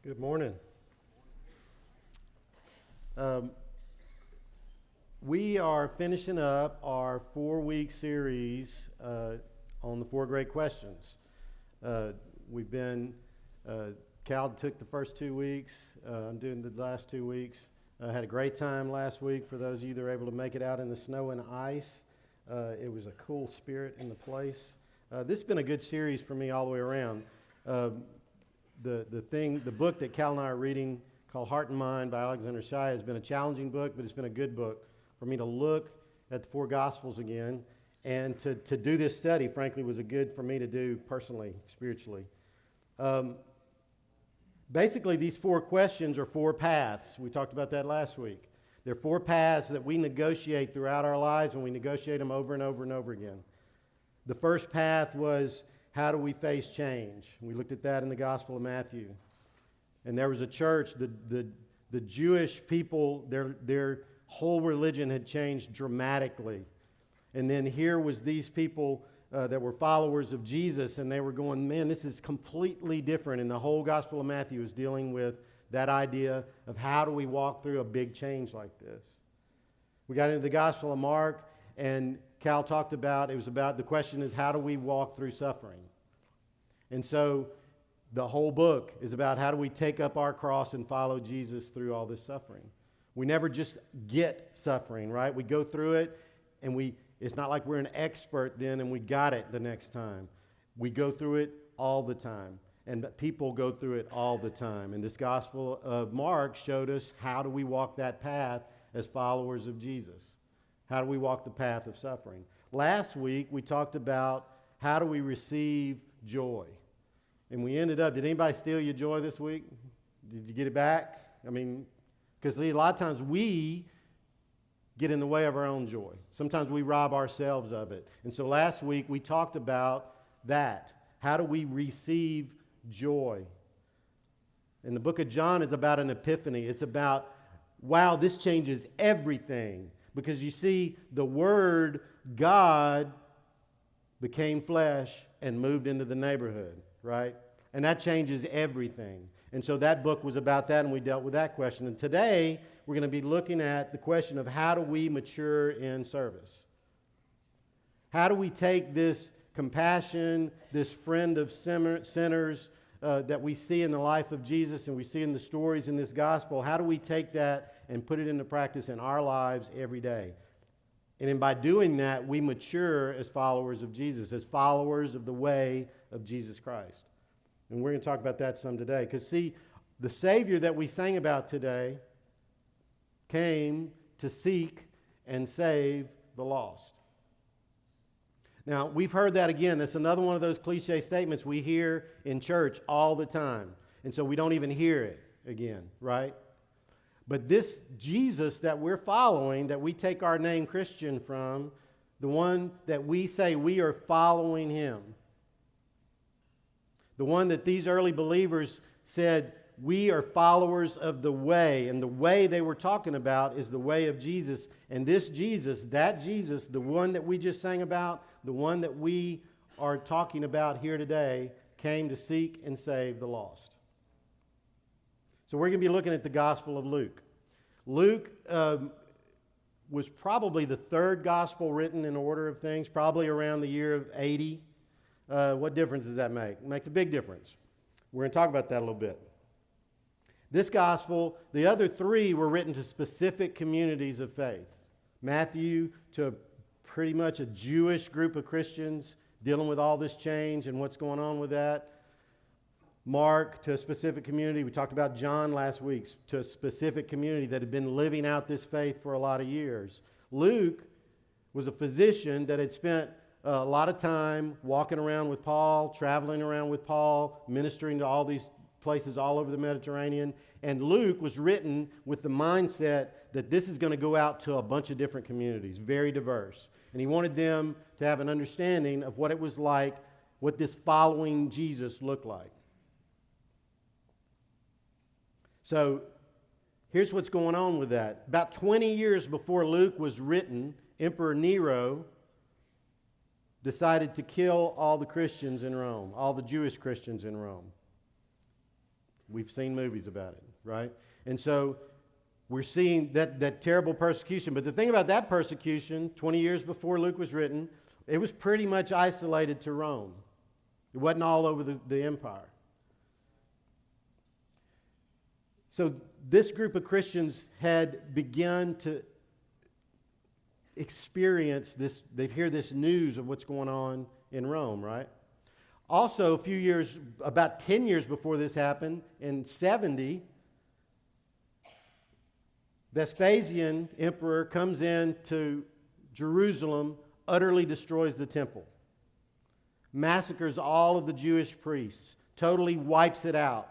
Good morning. Um, we are finishing up our 4-week series on the 4 great questions. We've been, Cal took the first 2 weeks. I'm doing the last 2 weeks. I had a great time last week. For those of you that were able to make it out in the snow and ice, it was a cool spirit in the place. This has been a good series for me all the way around. The book that Cal and I are reading, called Heart and Mind by Alexander Shai, has been a challenging book, but it's been a good book for me to look at the 4 Gospels again, and to do this study, frankly, was a good for me to do personally, spiritually. Basically, these 4 questions are 4 paths. We talked about that last week. They're 4 paths that we negotiate throughout our lives, and we negotiate them over and over and over again. The first path was, how do we face change? We looked at that in the Gospel of Matthew. And there was a church, the Jewish people, their whole religion had changed dramatically. And then here was these people that were followers of Jesus, and they were going, man, this is completely different. And the whole Gospel of Matthew is dealing with that idea of how do we walk through a big change like this. We got into the Gospel of Mark, and Cal talked about, the question is, how do we walk through suffering? And so the whole book is about how do we take up our cross and follow Jesus through all this suffering. We never just get suffering, right? We go through it, and it's not like we're an expert then and we got it the next time. We go through it all the time, and people go through it all the time. And this Gospel of Mark showed us how do we walk that path as followers of Jesus. How do we walk the path of suffering? Last week, we talked about how do we receive joy. And we ended up, did anybody steal your joy this week? Did you get it back? I mean, because a lot of times we get in the way of our own joy. Sometimes we rob ourselves of it. And so last week, we talked about that. How do we receive joy? And the book of John is about an epiphany. It's about, wow, this changes everything. Because you see, the Word, God, became flesh and moved into the neighborhood, right? And that changes everything. And so that book was about that, and we dealt with that question. And today, we're going to be looking at the question of how do we mature in service? How do we take this compassion, this friend of sinners that we see in the life of Jesus and we see in the stories in this gospel, how do we take that and put it into practice in our lives every day? And then by doing that, we mature as followers of Jesus, as followers of the way of Jesus Christ. And we're going to talk about that some today. Because see, the Savior that we sang about today came to seek and save the lost. Now, we've heard that again. That's another one of those cliche statements we hear in church all the time. And so we don't even hear it again, right? But this Jesus that we're following, that we take our name Christian from, the one that we say we are following him, the one that these early believers said, we are followers of the way. And the way they were talking about is the way of Jesus. And this Jesus, that Jesus, the one that we just sang about, the one that we are talking about here today, came to seek and save the lost. So we're going to be looking at the Gospel of Luke. Luke was probably the 3rd gospel written in order of things, probably around the year of 80. What difference does that make? It makes a big difference. We're going to talk about that a little bit. This gospel, the other 3 were written to specific communities of faith. Matthew to pretty much a Jewish group of Christians dealing with all this change and what's going on with that. Mark to a specific community. We talked about John last week, to a specific community that had been living out this faith for a lot of years. Luke was a physician that had spent a lot of time walking around with Paul, traveling around with Paul, ministering to all these places all over the Mediterranean. And Luke was written with the mindset that this is going to go out to a bunch of different communities, very diverse. And he wanted them to have an understanding of what it was like, what this following Jesus looked like. So here's what's going on with that. About 20 years before Luke was written, Emperor Nero decided to kill all the Christians in Rome, all the Jewish Christians in Rome. We've seen movies about it, right? And so we're seeing that terrible persecution. But the thing about that persecution, 20 years before Luke was written, it was pretty much isolated to Rome. It wasn't all over the empire. So this group of Christians had begun to experience this. They hear this news of what's going on in Rome, right? Also, a few years, about 10 years before this happened, in 70, Vespasian, emperor, comes into Jerusalem, utterly destroys the temple, massacres all of the Jewish priests, totally wipes it out.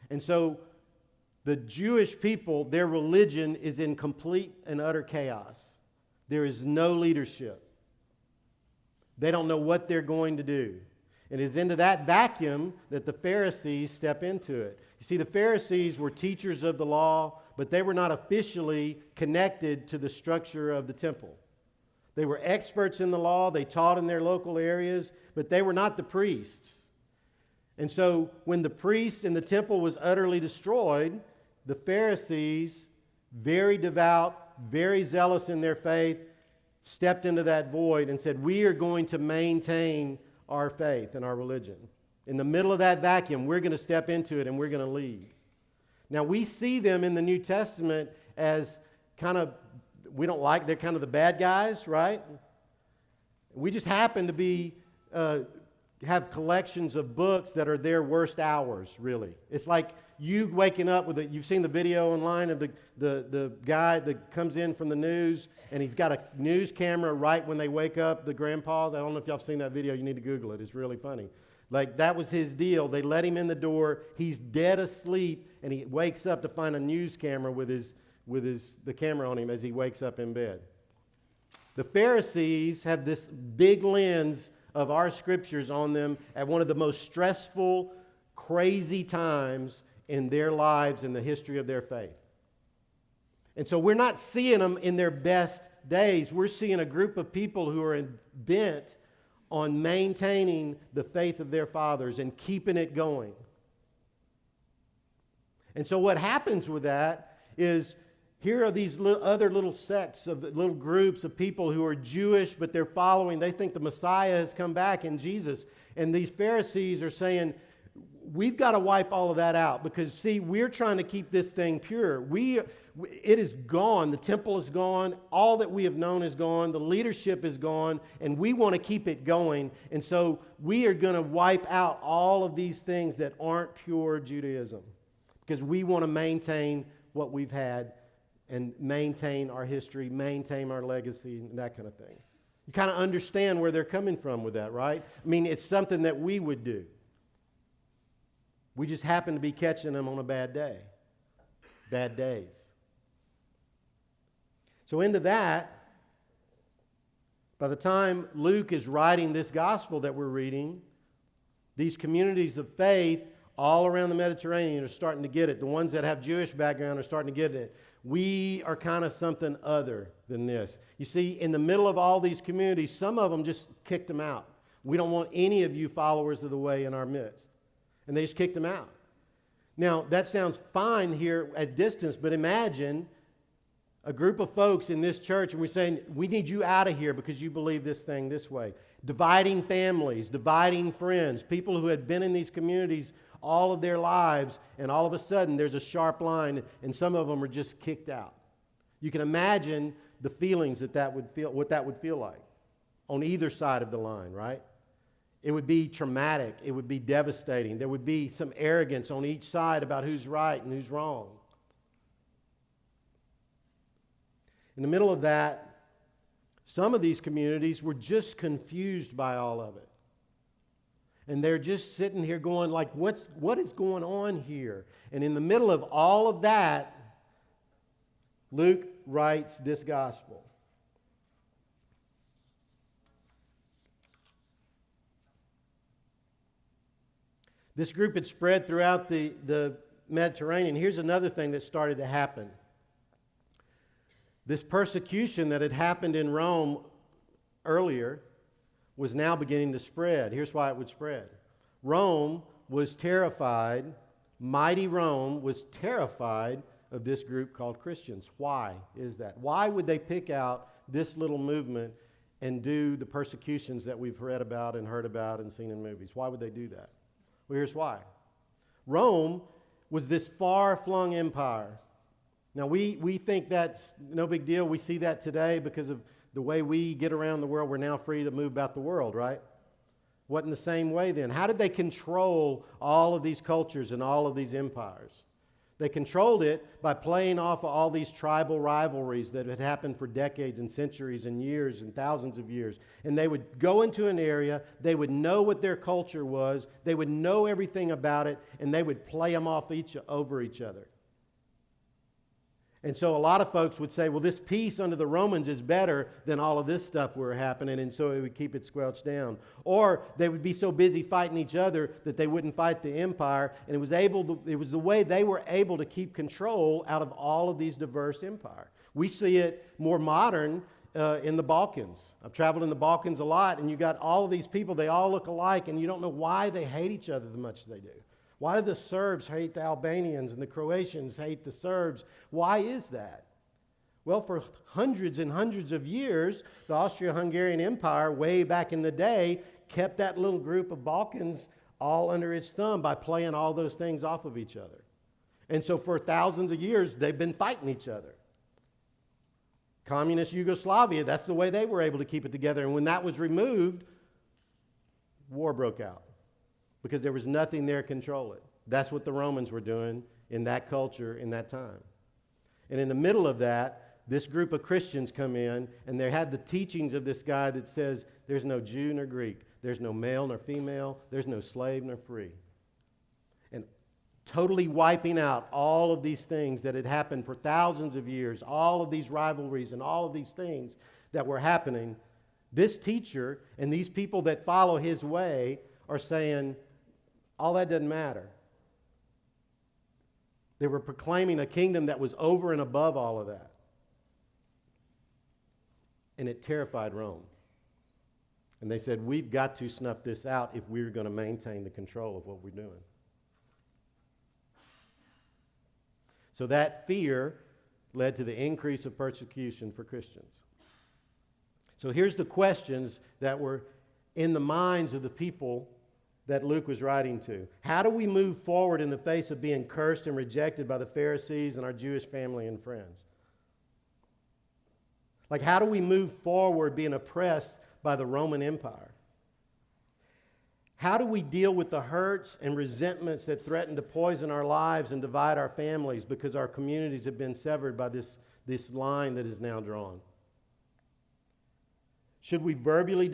And so the Jewish people, their religion is in complete and utter chaos. There is no leadership. They don't know what they're going to do. And it's into that vacuum that the Pharisees step into it. You see, the Pharisees were teachers of the law, but they were not officially connected to the structure of the temple. They were experts in the law. They taught in their local areas, but they were not the priests. And so when the priests in the temple was utterly destroyed, the Pharisees, very devout, very zealous in their faith, stepped into that void and said, we are going to maintain our faith and our religion. In the middle of that vacuum, we're going to step into it and we're going to lead. Now, we see them in the New Testament as kind of, they're kind of the bad guys, right? We just happen to be, have collections of books that are their worst hours, really. It's like you waking up with you've seen the video online of the guy that comes in from the news, and he's got a news camera right when they wake up, the grandpa. I don't know if y'all have seen that video. You need to Google it. It's really funny. Like, that was his deal. They let him in the door. He's dead asleep, and he wakes up to find a news camera with the camera on him as he wakes up in bed. The Pharisees have this big lens of our scriptures on them at one of the most stressful, crazy times in their lives in the history of their faith. And so we're not seeing them in their best days. We're seeing a group of people who are bent on maintaining the faith of their fathers and keeping it going. And so what happens with that is, here are these other little sects of little groups of people who are Jewish, but they're following. They think the Messiah has come back in Jesus. And these Pharisees are saying, we've got to wipe all of that out because, see, we're trying to keep this thing pure. It is gone. The temple is gone. All that we have known is gone. The leadership is gone, and we want to keep it going. And so we are going to wipe out all of these things that aren't pure Judaism because we want to maintain what we've had and maintain our history, maintain our legacy, and that kind of thing. You kind of understand where they're coming from with that, right? I mean, it's something that we would do. We just happen to be catching them on a bad day, bad days. So into that, by the time Luke is writing this gospel that we're reading, these communities of faith all around the Mediterranean are starting to get it. The ones that have Jewish background are starting to get it. We are kind of something other than this. You see, in the middle of all these communities, some of them just kicked them out. We don't want any of you followers of the way in our midst. And they just kicked them out. Now, that sounds fine here at distance, but imagine a group of folks in this church and we're saying, we need you out of here because you believe this thing this way. Dividing families, dividing friends, people who had been in these communities all of their lives, and all of a sudden there's a sharp line and some of them are just kicked out. You can imagine the feelings that would feel, what that would feel like on either side of the line, right? It would be traumatic. It would be devastating. There would be some arrogance on each side about who's right and who's wrong. In the middle of that, some of these communities were just confused by all of it. And they're just sitting here going like, what is going on here? And in the middle of all of that, Luke writes this gospel. This group had spread throughout the Mediterranean. Here's another thing that started to happen. This persecution that had happened in Rome earlier was now beginning to spread. Here's why it would spread. Rome was terrified mighty Rome was terrified of this group called Christians. Why is that? Why would they pick out this little movement and do the persecutions that we've read about and heard about and seen in movies? Why would they do that? Well, here's why. Rome was this far-flung empire. Now, we think that's no big deal. We see that today because of the way we get around the world. We're now free to move about the world, right? Wasn't the same way then. How did they control all of these cultures and all of these empires? They controlled it by playing off of all these tribal rivalries that had happened for decades and centuries and years and thousands of years. And they would go into an area, they would know what their culture was, they would know everything about it, and they would play them off over each other. And so a lot of folks would say, well, this peace under the Romans is better than all of this stuff were happening, and so it would keep it squelched down. Or they would be so busy fighting each other that they wouldn't fight the empire, and it was the way they were able to keep control out of all of these diverse empires. We see it more modern in the Balkans. I've traveled in the Balkans a lot, and you got all of these people, they all look alike, and you don't know why they hate each other as much as they do. Why do the Serbs hate the Albanians and the Croatians hate the Serbs? Why is that? Well, for hundreds and hundreds of years, the Austro-Hungarian Empire, way back in the day, kept that little group of Balkans all under its thumb by playing all those things off of each other. And so for thousands of years, they've been fighting each other. Communist Yugoslavia, that's the way they were able to keep it together. And when that was removed, war broke out, because there was nothing there to control it. That's what the Romans were doing in that culture in that time. And in the middle of that, this group of Christians come in, and they had the teachings of this guy that says there's no Jew nor Greek, there's no male nor female, there's no slave nor free. And totally wiping out all of these things that had happened for thousands of years, all of these rivalries and all of these things that were happening, this teacher and these people that follow his way are saying, all that doesn't matter. They were proclaiming a kingdom that was over and above all of that. And it terrified Rome. And they said, we've got to snuff this out if we're going to maintain the control of what we're doing. So that fear led to the increase of persecution for Christians. So here's the questions that were in the minds of the people that Luke was writing to. How do we move forward in the face of being cursed and rejected by the Pharisees and our Jewish family and friends? Like, how do we move forward being oppressed by the Roman Empire? How do we deal with the hurts and resentments that threaten to poison our lives and divide our families because our communities have been severed by this line that is now drawn? Should we verbally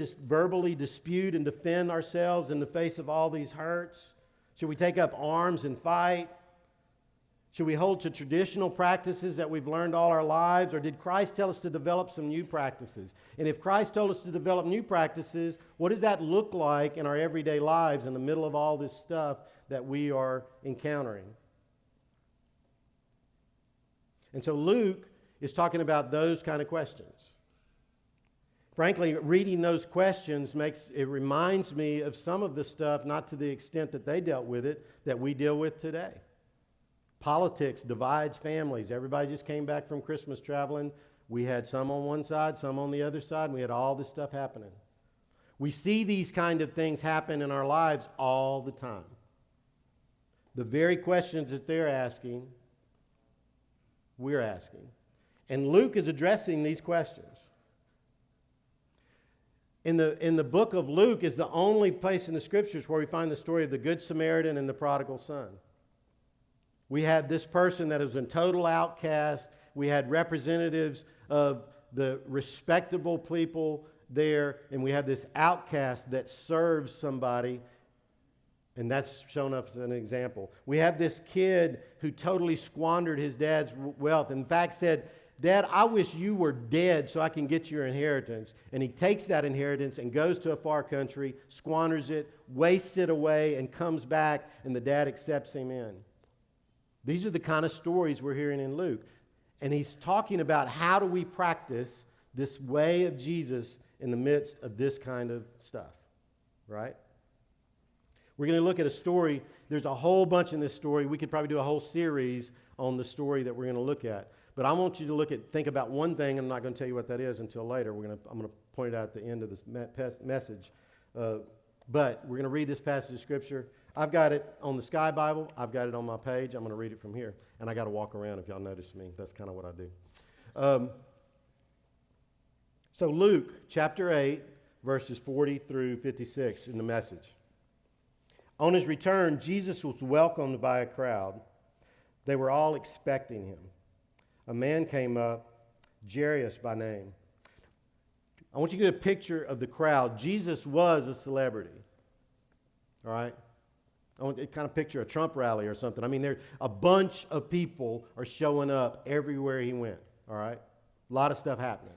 dispute and defend ourselves in the face of all these hurts? Should we take up arms and fight? Should we hold to traditional practices that we've learned all our lives? Or did Christ tell us to develop some new practices? And if Christ told us to develop new practices, what does that look like in our everyday lives in the middle of all this stuff that we are encountering? And so Luke is talking about those kind of questions. Frankly, reading those questions reminds me of some of the stuff, not to the extent that they dealt with it, that we deal with today. Politics divides families. Everybody just came back from Christmas traveling. We had some on one side, some on the other side, and we had all this stuff happening. We see these kind of things happen in our lives all the time. The very questions that they're asking, we're asking. And Luke is addressing these questions. In the book of Luke is the only place in the Scriptures where we find the story of the Good Samaritan and the prodigal son. We had this person that was a total outcast. We had representatives of the respectable people there, and we have this outcast that serves somebody, and that's shown up as an example. We have this kid who totally squandered his dad's wealth. In fact, said, Dad, I wish you were dead so I can get your inheritance. And he takes that inheritance and goes to a far country, squanders it, wastes it away, and comes back, and the dad accepts him in. These are the kind of stories we're hearing in Luke. And he's talking about how do we practice this way of Jesus in the midst of this kind of stuff, right? We're going to look at a story. There's a whole bunch in this story. We could probably do a whole series on the story that we're going to look at. But I want you to think about one thing. I'm not going to tell you what that is until later. I'm going to point it out at the end of this message. But we're going to read this passage of Scripture. I've got it on the Sky Bible. I've got it on my page. I'm going to read it from here. And I got to walk around if y'all notice me. That's kind of what I do. So Luke chapter 8, verses 40 through 56 in the Message. On his return, Jesus was welcomed by a crowd. They were all expecting him. A man came up, Jairus by name. I want you to get a picture of the crowd. Jesus was a celebrity. All right? I want you to kind of picture a Trump rally or something. I mean, there a bunch of people are showing up everywhere he went. All right? A lot of stuff happening.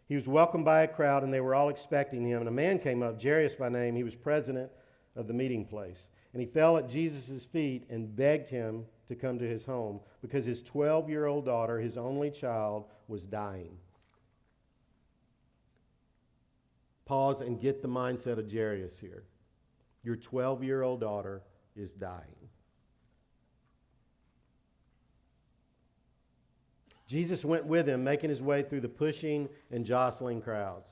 He was welcomed by a crowd, and they were all expecting him. And a man came up, Jairus by name. He was president of the meeting place. And he fell at Jesus' feet and begged him to come to his home because his 12-year-old daughter, his only child, was dying. Pause and get the mindset of Jairus here. Your 12-year-old daughter is dying. Jesus went with him, making his way through the pushing and jostling crowds.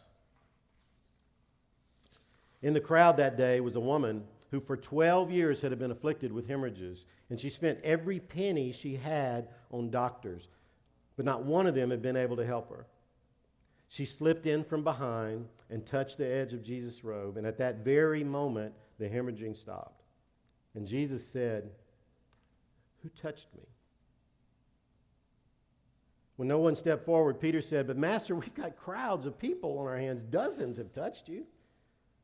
In the crowd that day was a woman who for 12 years had been afflicted with hemorrhages, and she spent every penny she had on doctors, but not one of them had been able to help her. She slipped in from behind and touched the edge of Jesus' robe, and at that very moment, the hemorrhaging stopped. And Jesus said, "Who touched me?" When no one stepped forward, Peter said, "But Master, we've got crowds of people on our hands. Dozens have touched you."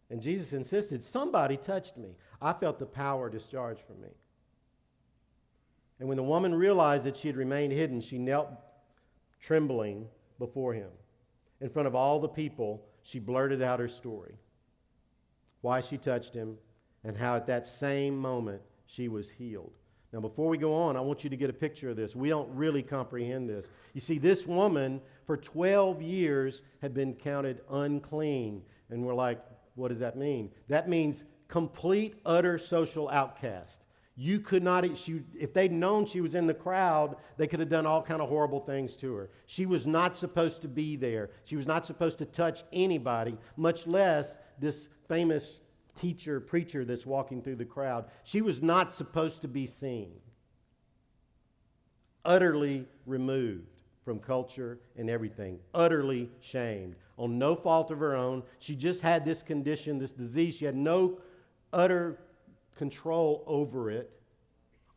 And Jesus insisted, "Somebody touched me. I felt the power discharged from me." And when the woman realized that she had remained hidden, she knelt trembling before him. In front of all the people, she blurted out her story, why she touched him, and how at that same moment she was healed. Now, before we go on, I want you to get a picture of this. We don't really comprehend this. You see, this woman for 12 years had been counted unclean. And we're like, what does that mean? That means complete, utter social outcast. You could not, if they'd known she was in the crowd, they could have done all kind of horrible things to her. She was not supposed to be there. She was not supposed to touch anybody, much less this famous teacher, preacher that's walking through the crowd. She was not supposed to be seen. Utterly removed from culture and everything. Utterly shamed. On no fault of her own. She just had this condition, this disease. She had no utter control over it.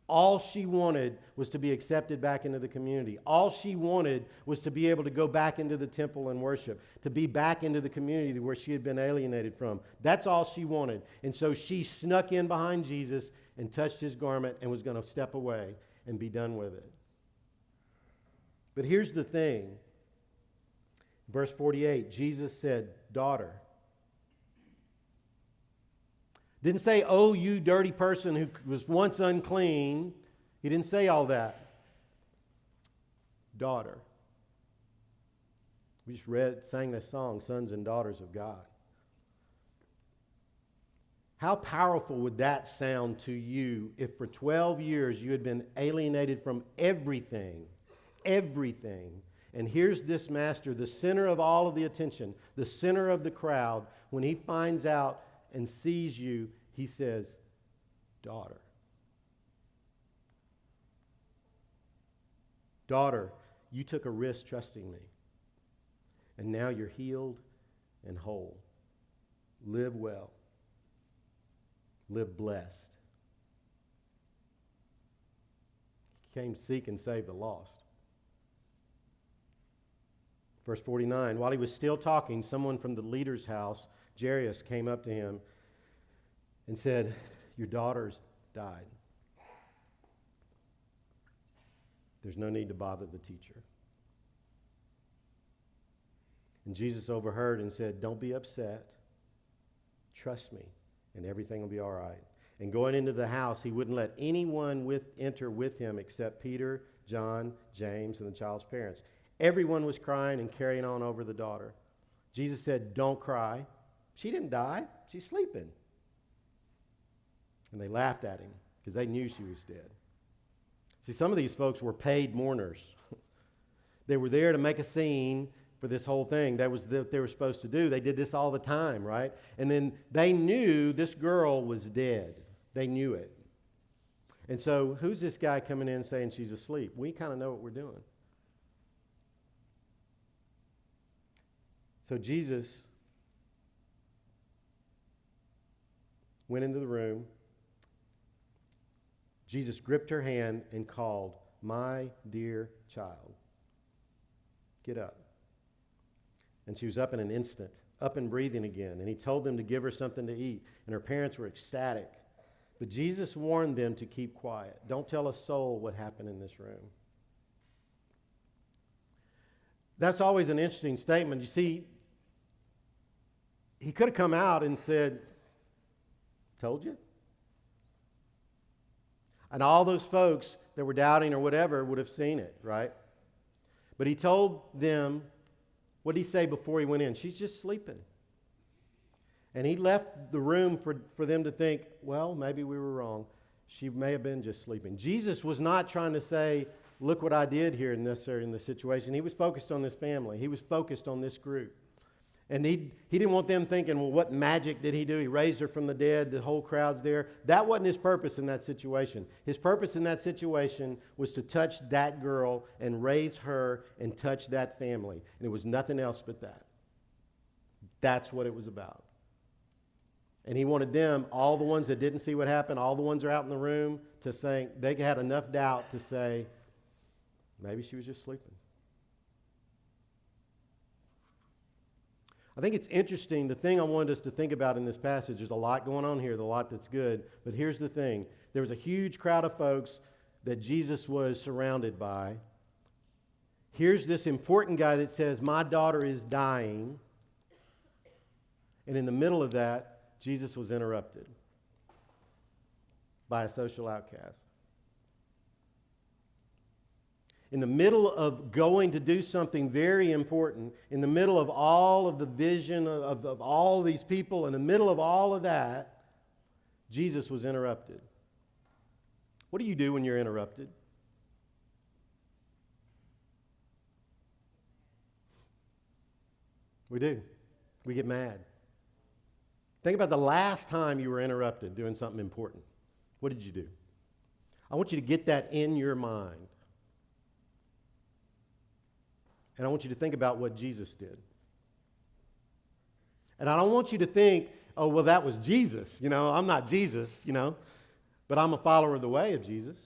All she wanted was to be accepted back into the community. All she wanted was to be able to go back into the temple and worship, to be back into the community where she had been alienated from. That's all she wanted. And so she snuck in behind Jesus and touched his garment and was going to step away and be done with it. But here's the thing. Verse 48, Jesus said, "Daughter." Didn't say, "Oh, you dirty person who was once unclean." He didn't say all that. Daughter. We just sang this song, Sons and Daughters of God. How powerful would that sound to you if for 12 years you had been alienated from everything, and here's this master, the center of all of the attention, the center of the crowd. When he finds out and sees you, he says, "Daughter." Daughter, you took a risk trusting me. And now you're healed and whole. Live well. Live blessed. He came to seek and save the lost. Verse 49, while he was still talking, someone from the leader's house, Jairus, came up to him and said, "Your daughter's died. There's no need to bother the teacher." And Jesus overheard and said, "Don't be upset. Trust me, and everything will be all right." And going into the house, he wouldn't let anyone enter with him except Peter, John, James, and the child's parents. Everyone was crying and carrying on over the daughter. Jesus said, "Don't cry. She didn't die. She's sleeping." And they laughed at him because they knew she was dead. See, some of these folks were paid mourners. They were there to make a scene for this whole thing. That was what they were supposed to do. They did this all the time, right? And then they knew this girl was dead. They knew it. And so who's this guy coming in saying she's asleep? We kind of know what we're doing. So Jesus went into the room. Jesus gripped her hand and called, "My dear child, get up." And she was up in an instant, up and breathing again. And he told them to give her something to eat. And her parents were ecstatic. But Jesus warned them to keep quiet. Don't tell a soul what happened in this room. That's always an interesting statement. You see, he could have come out and said, "Told you?" And all those folks that were doubting or whatever would have seen it, right? But he told them, what did he say before he went in? She's just sleeping. And he left the room for them to think, well, maybe we were wrong. She may have been just sleeping. Jesus was not trying to say, look what I did here in this situation. He was focused on this family. He was focused on this group. And he didn't want them thinking, well, what magic did he do? He raised her from the dead. The whole crowd's there. That wasn't his purpose in that situation. His purpose in that situation was to touch that girl and raise her and touch that family. And it was nothing else but that. That's what it was about. And he wanted them, all the ones that didn't see what happened, all the ones that are out in the room, to think they had enough doubt to say, maybe she was just sleeping. I think it's interesting. The thing I wanted us to think about in this passage, there's a lot going on here, there's a lot that's good. But here's the thing. There was a huge crowd of folks that Jesus was surrounded by. Here's this important guy that says, my daughter is dying. And in the middle of that, Jesus was interrupted by a social outcast. In the middle of going to do something very important, in the middle of all of the vision of all of these people, in the middle of all of that, Jesus was interrupted. What do you do when you're interrupted? We do. We get mad. Think about the last time you were interrupted doing something important. What did you do? I want you to get that in your mind. And I want you to think about what Jesus did. And I don't want you to think, oh, well, that was Jesus. You know, I'm not Jesus, you know, but I'm a follower of the way of Jesus.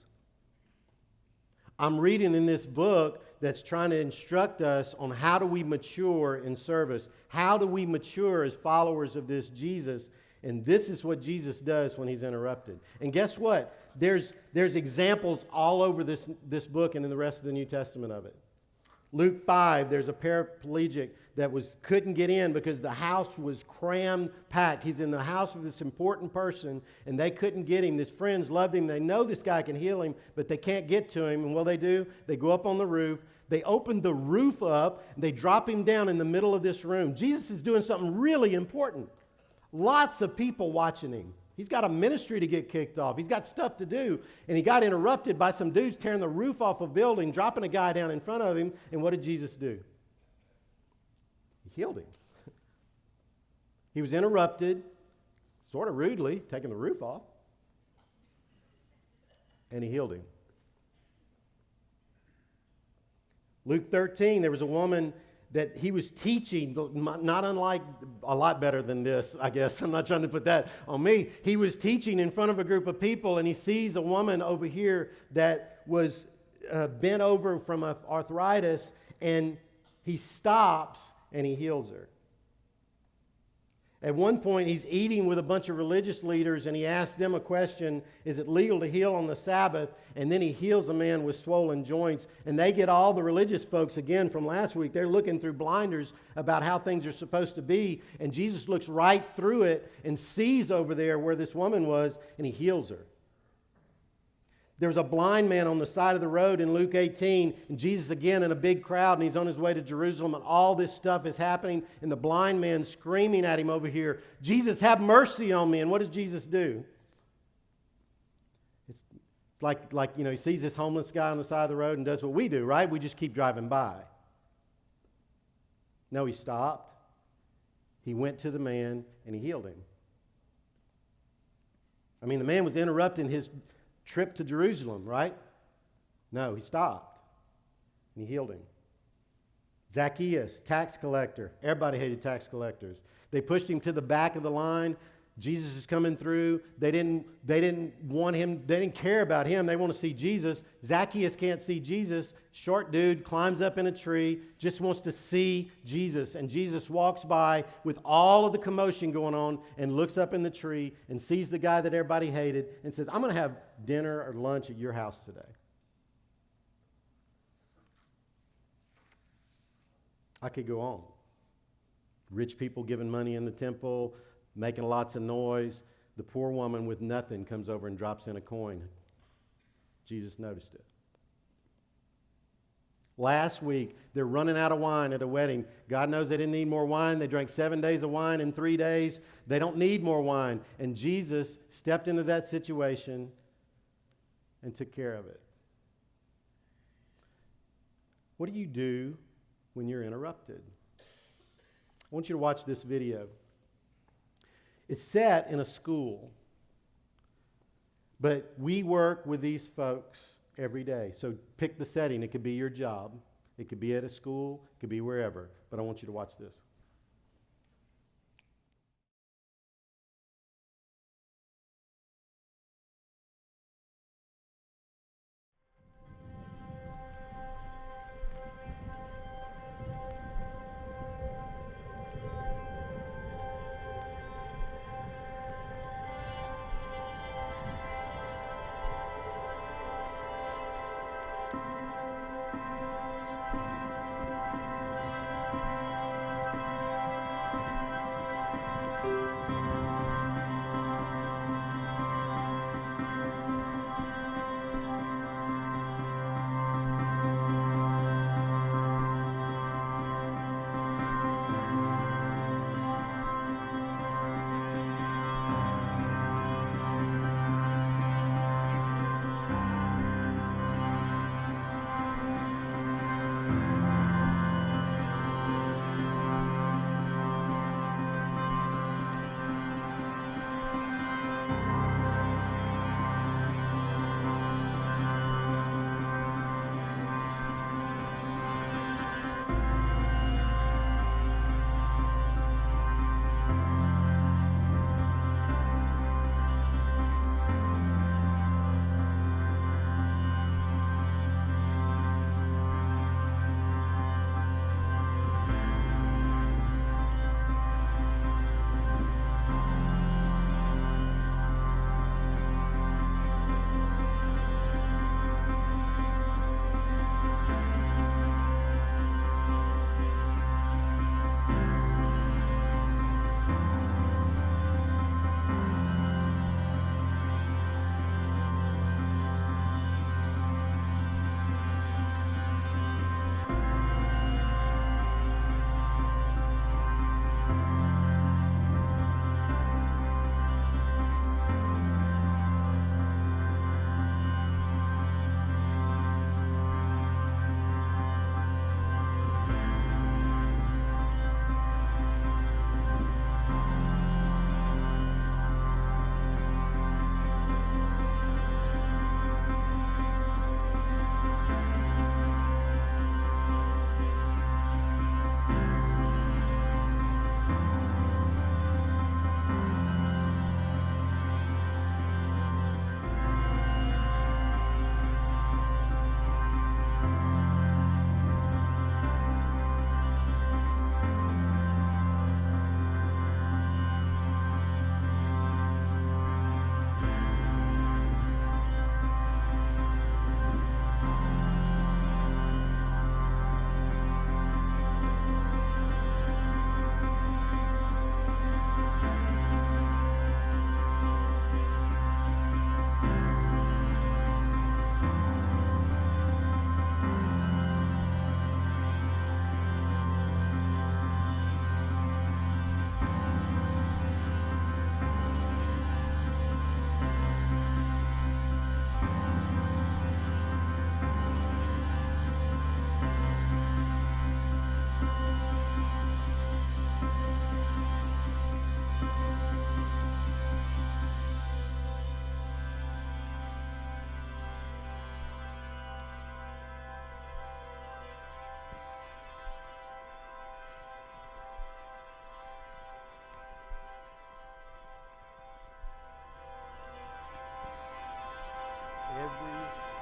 I'm reading in this book that's trying to instruct us on how do we mature in service. How do we mature as followers of this Jesus? And this is what Jesus does when he's interrupted. And guess what? There's examples all over this book and in the rest of the New Testament of it. Luke 5, there's a paraplegic that couldn't get in because the house was crammed packed. He's in the house of this important person, and they couldn't get him. His friends loved him. They know this guy can heal him, but they can't get to him. And what do? They go up on the roof. They open the roof up, and they drop him down in the middle of this room. Jesus is doing something really important. Lots of people watching him. He's got a ministry to get kicked off. He's got stuff to do. And he got interrupted by some dudes tearing the roof off a building, dropping a guy down in front of him. And what did Jesus do? He healed him. He was interrupted, sort of rudely, taking the roof off. And he healed him. Luke 13, there was a woman that he was teaching, not unlike, a lot better than this, I guess. I'm not trying to put that on me. He was teaching in front of a group of people, and he sees a woman over here that was bent over from arthritis, and he stops and he heals her. At one point, he's eating with a bunch of religious leaders, and he asks them a question, is it legal to heal on the Sabbath? And then he heals a man with swollen joints, and they get all the religious folks, again, from last week. They're looking through blinders about how things are supposed to be, and Jesus looks right through it and sees over there where this woman was, and he heals her. There was a blind man on the side of the road in Luke 18, and Jesus again in a big crowd, and he's on his way to Jerusalem, and all this stuff is happening, and the blind man screaming at him over here, Jesus, have mercy on me. And what does Jesus do? Like, he sees this homeless guy on the side of the road and does what we do, right? We just keep driving by. No, he stopped. He went to the man and he healed him. I mean, the man was interrupting his trip to Jerusalem, right? No, he stopped and he healed him. Zacchaeus, tax collector. Everybody hated tax collectors. They pushed him to the back of the line. Jesus is coming through. They didn't want him. They didn't care about him. They want to see Jesus. Zacchaeus can't see Jesus. Short dude climbs up in a tree, just wants to see Jesus. And Jesus walks by with all of the commotion going on and looks up in the tree and sees the guy that everybody hated and says, I'm going to have dinner or lunch at your house today. I could go on. Rich people giving money in the temple, making lots of noise. The poor woman with nothing comes over and drops in a coin. Jesus noticed it. Last week, they're running out of wine at a wedding. God knows they didn't need more wine. They drank 7 days of wine in 3 days. They don't need more wine. And Jesus stepped into that situation and took care of it. What do you do when you're interrupted? I want you to watch this video. It's set in a school, but we work with these folks every day. So pick the setting. It could be your job. It could be at a school. It could be wherever. But I want you to watch this.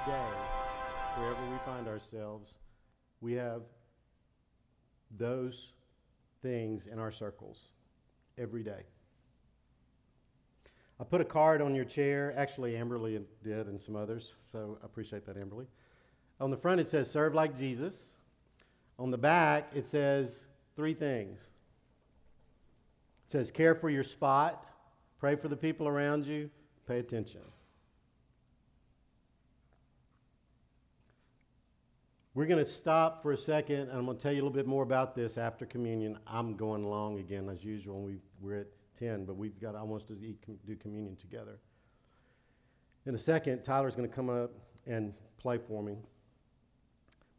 day, wherever we find ourselves, we have those things in our circles every day. I put a card on your chair. Actually, Amberly did and some others, so I appreciate that, Amberly. On the front, it says, serve like Jesus. On the back, it says 3 things. It says, care for your spot, pray for the people around you, pay attention. We're going to stop for a second, and I'm going to tell you a little bit more about this after communion. I'm going long again, as usual. We're at 10, but I want us to do communion together. In a second, Tyler's going to come up and play for me.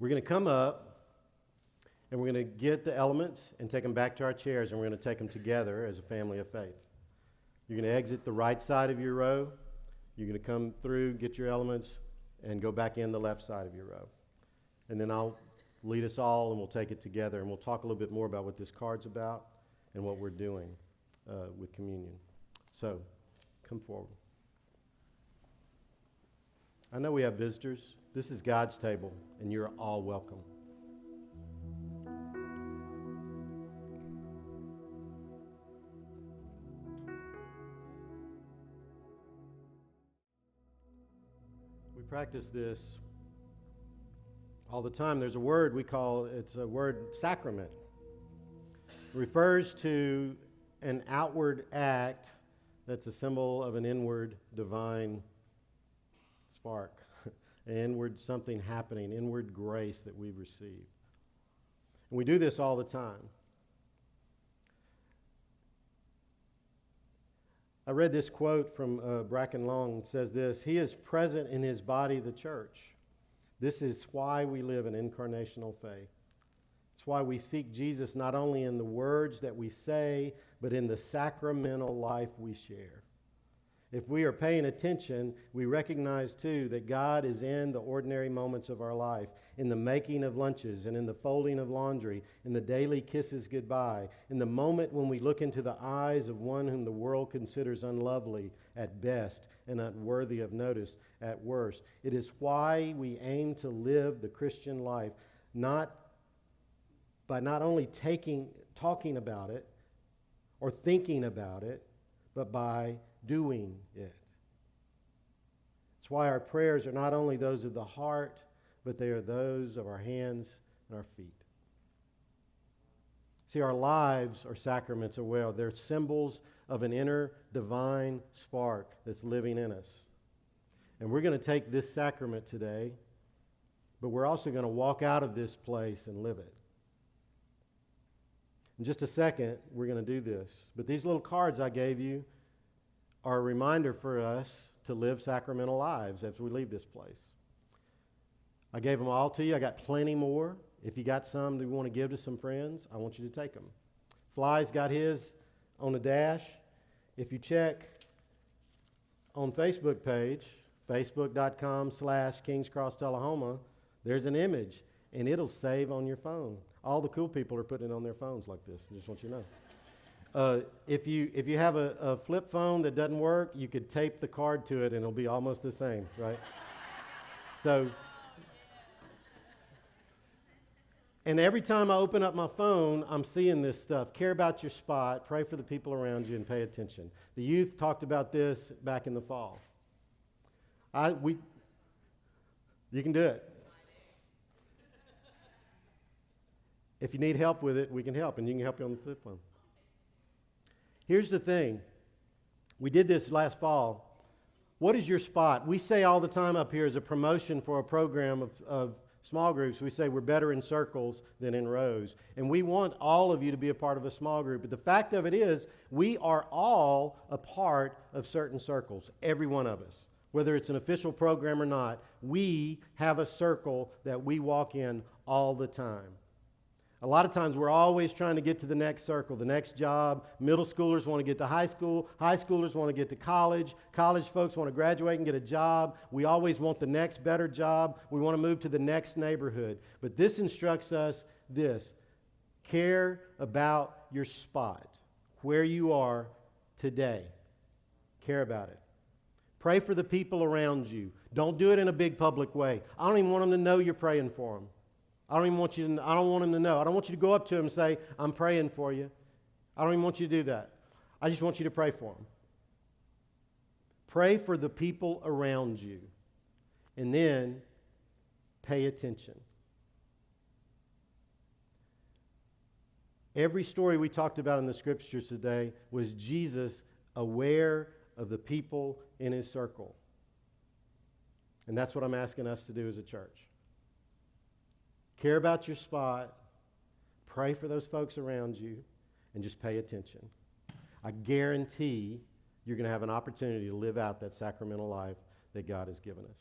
We're going to come up, and we're going to get the elements and take them back to our chairs, and we're going to take them together as a family of faith. You're going to exit the right side of your row. You're going to come through, get your elements, and go back in the left side of your row. And then I'll lead us all, and we'll take it together, and we'll talk a little bit more about what this card's about and what we're doing with communion. So, come forward. I know we have visitors. This is God's table, and you're all welcome. We practice this all the time. There's a word it's a word sacrament. It refers to an outward act that's a symbol of an inward divine spark, an inward something happening, inward grace that we've received. And we do this all the time. I read this quote from Bracken Long. It says this: "He is present in his body, the church. This is why we live an incarnational faith. It's why we seek Jesus not only in the words that we say, but in the sacramental life we share. If we are paying attention, we recognize too that God is in the ordinary moments of our life, in the making of lunches and in the folding of laundry, in the daily kisses goodbye, in the moment when we look into the eyes of one whom the world considers unlovely at best and unworthy of notice at worst. It is why we aim to live the Christian life, not only talking about it or thinking about it, but by doing it. It's why our prayers are not only those of the heart, but they are those of our hands and our feet. See, our lives are sacraments as well. They're symbols of an inner divine spark that's living in us. And we're going to take this sacrament today, but we're also going to walk out of this place and live it. In just a second, we're going to do this. But these little cards I gave you are a reminder for us to live sacramental lives as we leave this place. I gave them all to you. I got plenty more. If you got some that you want to give to some friends, I want you to take them. Fly's got his on the dash. If you check on Facebook page, facebook.com/Kings Cross Tullahoma, there's an image, and it'll save on your phone. All the cool people are putting it on their phones like this. I just want you to know. If you have a flip phone that doesn't work, you could tape the card to it and it'll be almost the same, right? So, and every time I open up my phone, I'm seeing this stuff. Care about your spot, pray for the people around you, and pay attention. The youth talked about this back in the fall. You can do it. If you need help with it, we can help, and you can help you on the flip phone. Here's the thing. We did this last fall. What is your spot? We say all the time up here as a promotion for a program of small groups, we say we're better in circles than in rows. And we want all of you to be a part of a small group. But the fact of it is, we are all a part of certain circles, every one of us. Whether it's an official program or not, we have a circle that we walk in all the time. A lot of times we're always trying to get to the next circle, the next job. Middle schoolers want to get to high school. High schoolers want to get to college. College folks want to graduate and get a job. We always want the next better job. We want to move to the next neighborhood. But this instructs us this: care about your spot, where you are today. Care about it. Pray for the people around you. Don't do it in a big public way. I don't even want them to know you're praying for them. I don't want them to know. I don't want you to go up to them and say, I'm praying for you. I don't even want you to do that. I just want you to pray for them. Pray for the people around you. And then pay attention. Every story we talked about in the scriptures today was Jesus aware of the people in his circle. And that's what I'm asking us to do as a church. Care about your spot, pray for those folks around you, and just pay attention. I guarantee you're going to have an opportunity to live out that sacramental life that God has given us.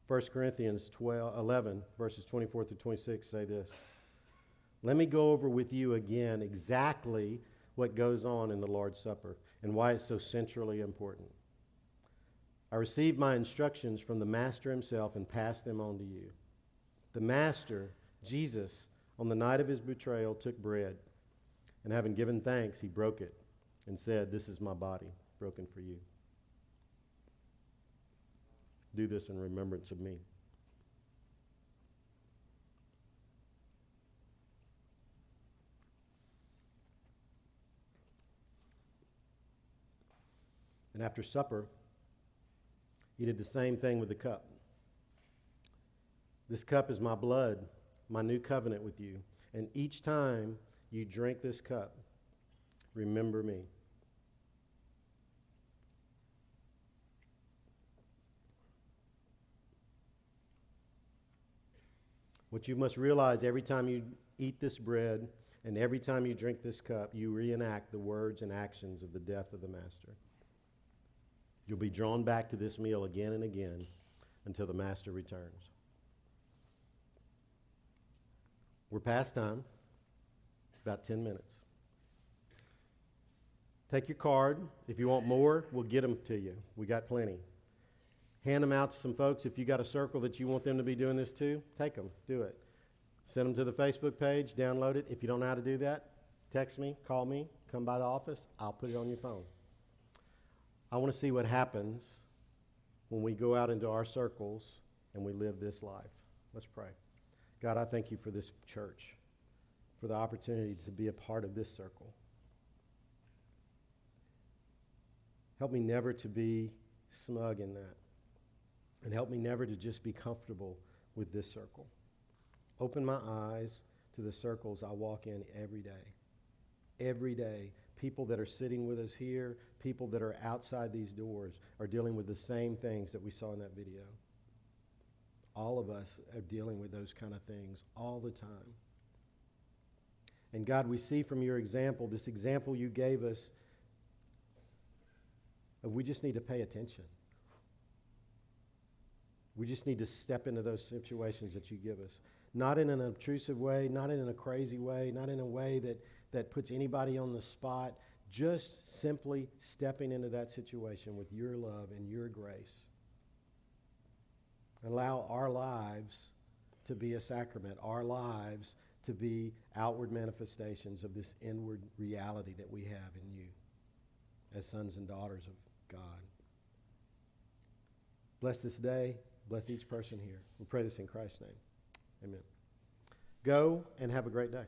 1 Corinthians 11, verses 24 through 26 say this. Let me go over with you again exactly what goes on in the Lord's Supper and why it's so centrally important. I received my instructions from the Master himself and passed them on to you. The Master, Jesus, on the night of his betrayal, took bread, and having given thanks, he broke it and said, "This is my body, broken for you. Do this in remembrance of me." And after supper, he did the same thing with the cup. This cup is my blood, my new covenant with you. And each time you drink this cup, remember me. What you must realize every time you eat this bread and every time you drink this cup, you reenact the words and actions of the death of the Master. You'll be drawn back to this meal again and again until the Master returns. We're past time, about 10 minutes. Take your card. If you want more, we'll get them to you. We got plenty. Hand them out to some folks. If you got a circle that you want them to be doing this to, take them, do it. Send them to the Facebook page, download it. If you don't know how to do that, text me, call me, come by the office. I'll put it on your phone. I want to see what happens when we go out into our circles and we live this life. Let's pray. God, I thank you for this church, for the opportunity to be a part of this circle. Help me never to be smug in that. And help me never to just be comfortable with this circle. Open my eyes to the circles I walk in every day. Every day, people that are sitting with us here, people that are outside these doors are dealing with the same things that we saw in that video. All of us are dealing with those kind of things all the time. And God, we see from your example, this example you gave us, we just need to pay attention. We just need to step into those situations that you give us. Not in an obtrusive way, not in a crazy way, not in a way that puts anybody on the spot. Just simply stepping into that situation with your love and your grace. Allow our lives to be a sacrament, our lives to be outward manifestations of this inward reality that we have in you as sons and daughters of God. Bless this day. Bless each person here. We pray this in Christ's name. Amen. Go and have a great day.